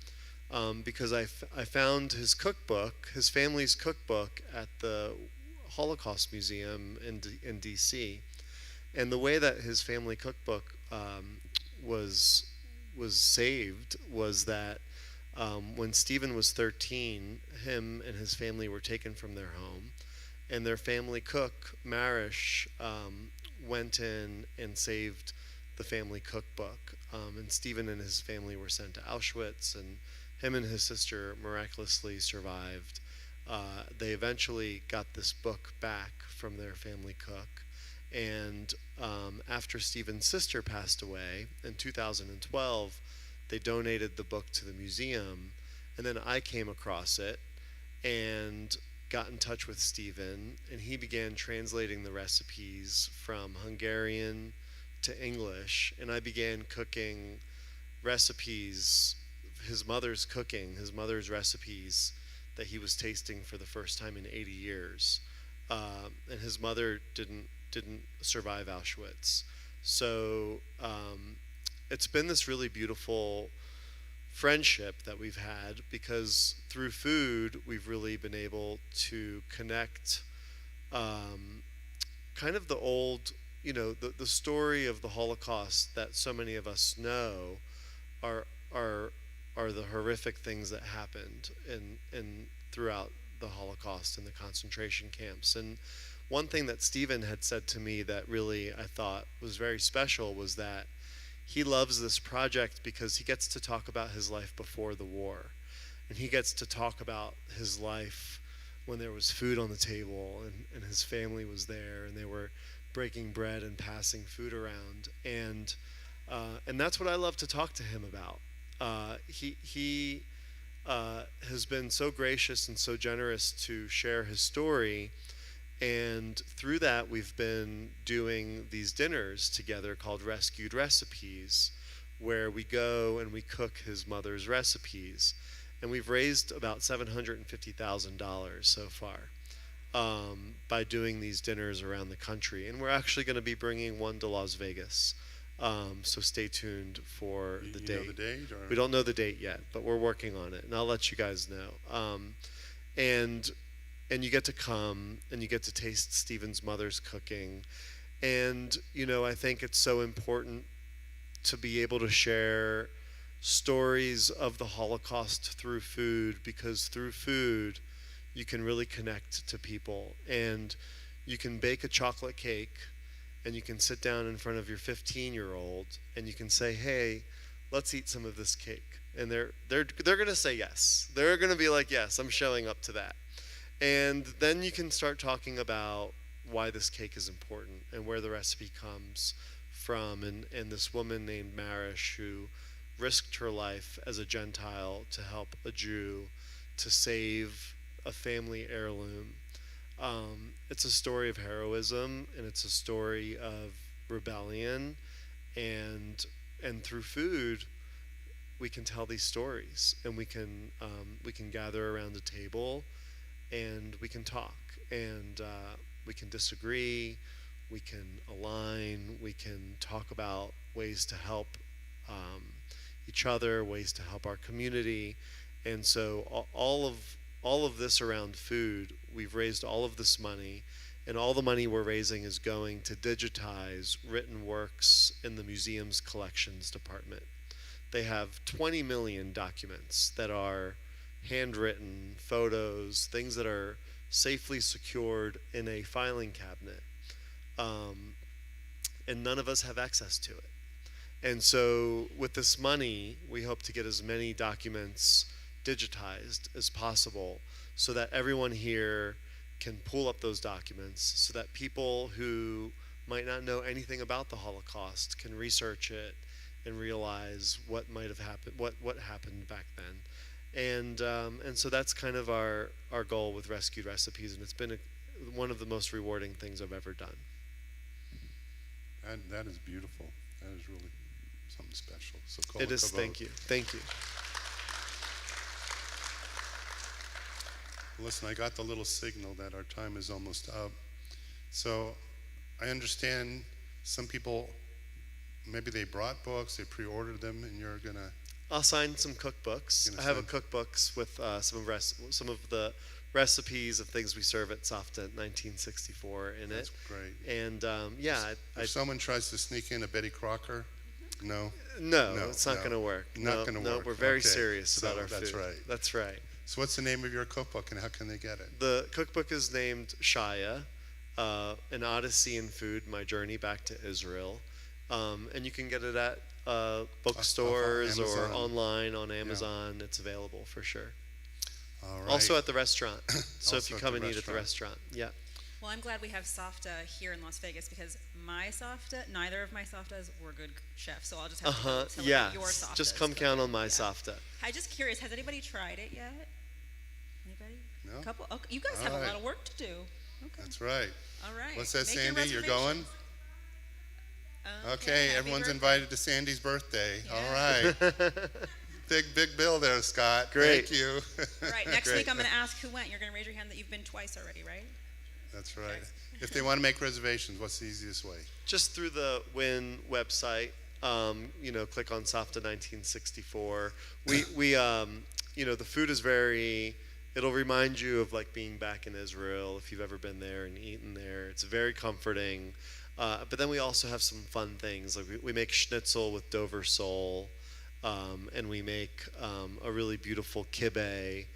Because I found his cookbook, his family's cookbook, at the Holocaust Museum in D.C. And the way that his family cookbook was saved was that when Stephen was 13, him and his family were taken from their home, and their family cook, Marish, went in and saved the family cookbook. And Stephen and his family were sent to Auschwitz, and him and his sister miraculously survived. They eventually got this book back from their family cook. And after Stephen's sister passed away in 2012, they donated the book to the museum. And then I came across it and got in touch with Stephen, and he began translating the recipes from Hungarian to English. And I began cooking recipes, his mother's recipes, that he was tasting for the first time in 80 years. And his mother didn't survive Auschwitz. So it's been this really beautiful friendship that we've had, because through food we've really been able to connect kind of the old, the story of the Holocaust that so many of us know are the horrific things that happened in throughout the Holocaust and the concentration camps. And one thing that Stephen had said to me that really I thought was very special was that he loves this project because he gets to talk about his life before the war, and he gets to talk about his life when there was food on the table and his family was there and they were breaking bread and passing food around, and that's what I love to talk to him about. He has been so gracious and so generous to share his story, and through that we've been doing these dinners together called Rescued Recipes, where we go and we cook his mother's recipes, and we've raised about $750,000 so far by doing these dinners around the country, and we're actually going to be bringing one to Las Vegas. So stay tuned for the date. You know the date? Or? We don't know the date yet, but we're working on it, and I'll let you guys know. And you get to come and you get to taste Stephen's mother's cooking, and I think it's so important to be able to share stories of the Holocaust through food, because through food you can really connect to people, and you can bake a chocolate cake and you can sit down in front of your 15-year-old and you can say, hey, let's eat some of this cake, and they're going to say yes. They're going to be like, yes, I'm showing up to that. And then you can start talking about why this cake is important and where the recipe comes from, and this woman named Marish who risked her life as a Gentile to help a Jew to save a family heirloom. It's a story of heroism, and it's a story of rebellion, and through food we can tell these stories, and we can gather around a table and we can talk, and we can disagree, we can align, we can talk about ways to help each other, ways to help our community. And so all of this around food, we've raised all of this money, and all the money we're raising is going to digitize written works in the museum's collections department. They have 20 million documents that are handwritten, photos, things that are safely secured in a filing cabinet, and none of us have access to it. And so with this money, we hope to get as many documents digitized as possible so that everyone here can pull up those documents, so that people who might not know anything about the Holocaust can research it and realize what might have happened, what happened back then. And so that's kind of our goal with Rescued Recipes, and it's been one of the most rewarding things I've ever done. That is beautiful. That is really something special. So it is. Thank you. Thank you. Listen, I got the little signal that our time is almost up. So I understand some people, maybe they brought books, they pre-ordered them, and you're going to... I'll sign some cookbooks. I have a cookbooks with some of the recipes of things we serve at Safta 1964 in That's it. great. And if someone tries to sneak in a Betty Crocker, no, it's not going to work. Not going to work. No, we're very Okay. serious about our That's food. right. That's right. So what's the name of your cookbook, and how can they get it? The cookbook is named Shaya, An Odyssey in Food, My Journey Back to Israel. And you can get it at bookstores or online on Amazon. It's available for sure. All right. Also at the restaurant. So if Also you at come the and eat at the restaurant. Yeah. Well, I'm glad we have Safta here in Las Vegas, because neither of my Saftas were good chefs, so I'll just have to go to Yeah. your Saftas. Just come count on my Safta. I'm just curious, has anybody tried it yet? Anybody? No? A couple? Okay. You guys have All a right. lot of work to do. Okay. That's right. All right. What's that, Make your Sandy? You're going? reservations. Okay, happy everyone's birthday. invited to Sandy's birthday. Yeah. All right. Big bill there, Scott. Great. Thank you. All right, next Great. week I'm going to ask who went. You're going to raise your hand that you've been twice already, right? That's right. If they want to make reservations, what's the easiest way? Just through the WIN website, click on SAFTA 1964. The food is it'll remind you of like being back in Israel if you've ever been there and eaten there. It's very comforting. But then we also have some fun things. Like we make schnitzel with Dover sole, and we make a really beautiful kibbeh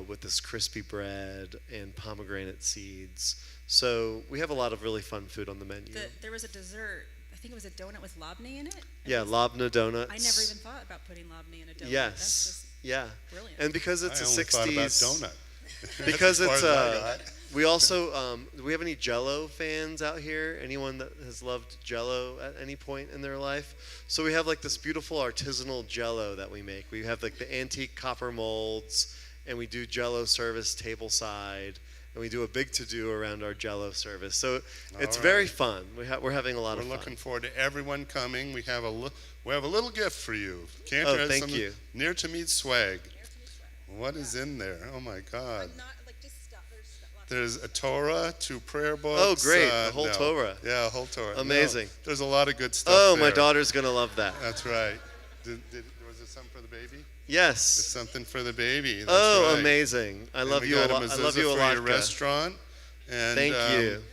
with this crispy bread and pomegranate seeds. So we have a lot of really fun food on the menu. There was a dessert. I think it was a donut with labneh in it. Yeah, labneh donuts. I never even thought about putting labneh in a donut. Yes. That's just yeah. brilliant. And because it's I a only 60s. thought about donut. Because That's it's as far as I got. we also do we have any Jello fans out here? Anyone that has loved Jello at any point in their life? So we have like this beautiful artisanal Jello that we make. We have like the antique copper molds, and we do Jello service tableside, and we do a big to-do around our Jello service. So it's All very right. fun. We're having a lot We're of fun. looking forward to everyone coming. We have a little gift for you. Cantor Oh, has thank some you. near to meet swag. What is in there? Oh my God. Not like just stuff. Lots There's a Torah, 2 prayer books. Oh, great. A whole no. Torah. Yeah, a whole Torah. No, Amazing. there's a lot of good stuff Oh, my there. daughter's gonna love that. That's right. Was there something for the baby? There's Yes. something for the baby. That's Oh, right. amazing. I And love we you a got lot. I love you a mezuzah lot. for your restaurant. And, Thank you.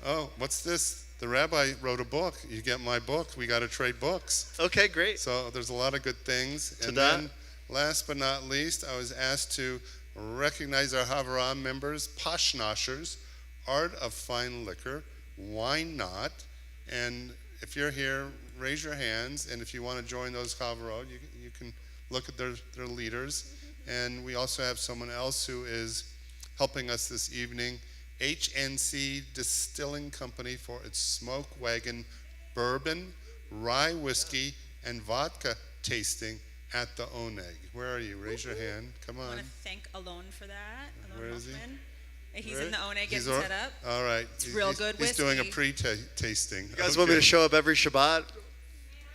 Oh, what's this? The rabbi wrote a book. You get my book. We got to trade books. Okay, great. So there's a lot of good things. And Ta-da. then, last but not least, I was asked to recognize our Havaram members, Poshnoshers, Art of Fine Liquor. Why not? And if you're here, raise your hands. And if you want to join those Havarot, you can look at their leaders. And we also have someone else who is helping us this evening, HNC Distilling Company, for its Smoke Wagon bourbon, rye whiskey, and vodka tasting at the Oneg. Where are you? Raise your hand. Come I on. want to thank Alon for that. Alon Where is he? Hoffman. He's Where? in the Oneg He's getting set up. All right. It's real good He's doing a whiskey. pre-tasting. You guys want me to show up every Shabbat?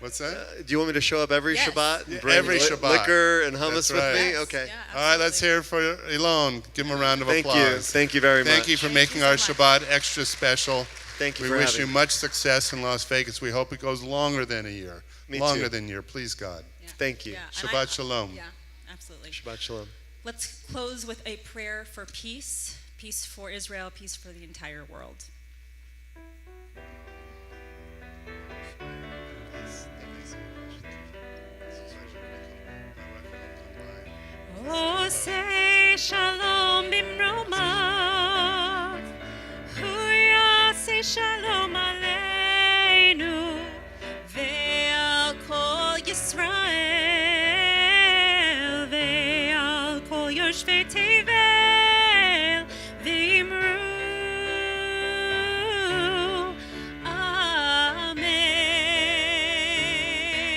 What's that? Do you want me to show up every Yes. Shabbat? And Yeah, bring every Shabbat. liquor and hummus That's with right. me? Yes, Okay. yeah, All right, let's absolutely. hear it for Elon. Give him a round of Thank applause. you. Thank you very much. Thank you for Thank making you so our much. Shabbat extra special. Thank you We for wish having you me. much success in Las Vegas. We hope it goes longer than a year. Me longer too. than a year, please God. Yeah. Thank you. Yeah, and Shabbat shalom. Yeah, absolutely. Shabbat shalom. Let's close with a prayer for peace. Peace for Israel, peace for the entire world. עושה שלום במרומיו, הוא יעשה שלום עלינו ועל כל ישראל ועל כל יושבי תבל ואמרו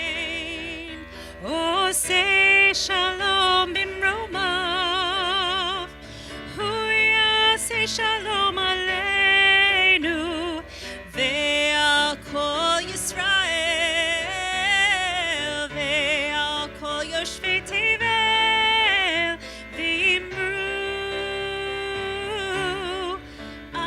אמן. עושה שלום במרומיו, הוא יעשה שלום עלינו ועל כל ישראל ועל כל יושבי תבל ואמרו אמן.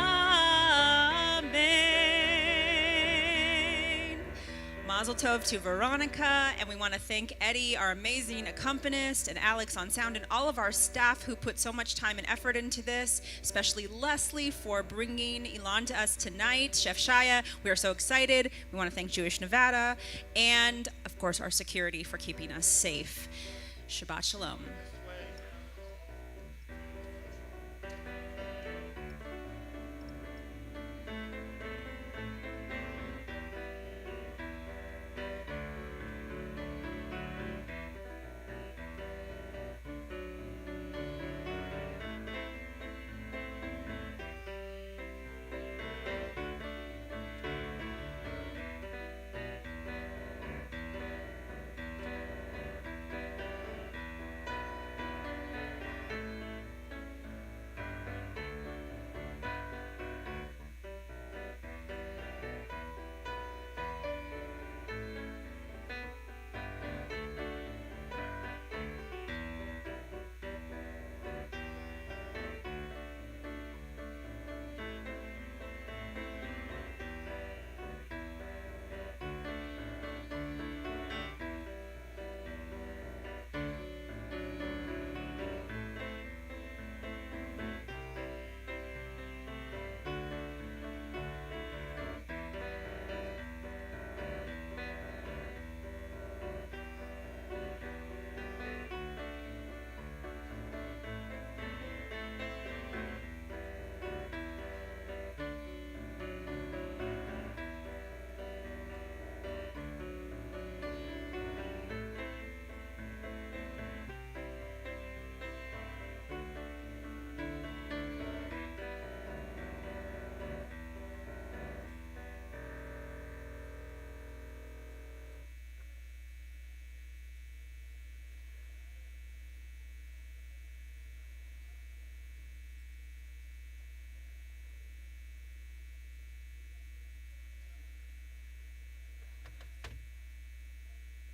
Mazel Tov to Veronica, and we want to thank Eddie, our amazing accompanist, and Alex on sound, and all of our staff who put so much time and effort into this, especially Leslie for bringing Elon to us tonight, Chef Shaya. We are so excited. We want to thank Jewish Nevada, and of course our security for keeping us safe. Shabbat Shalom.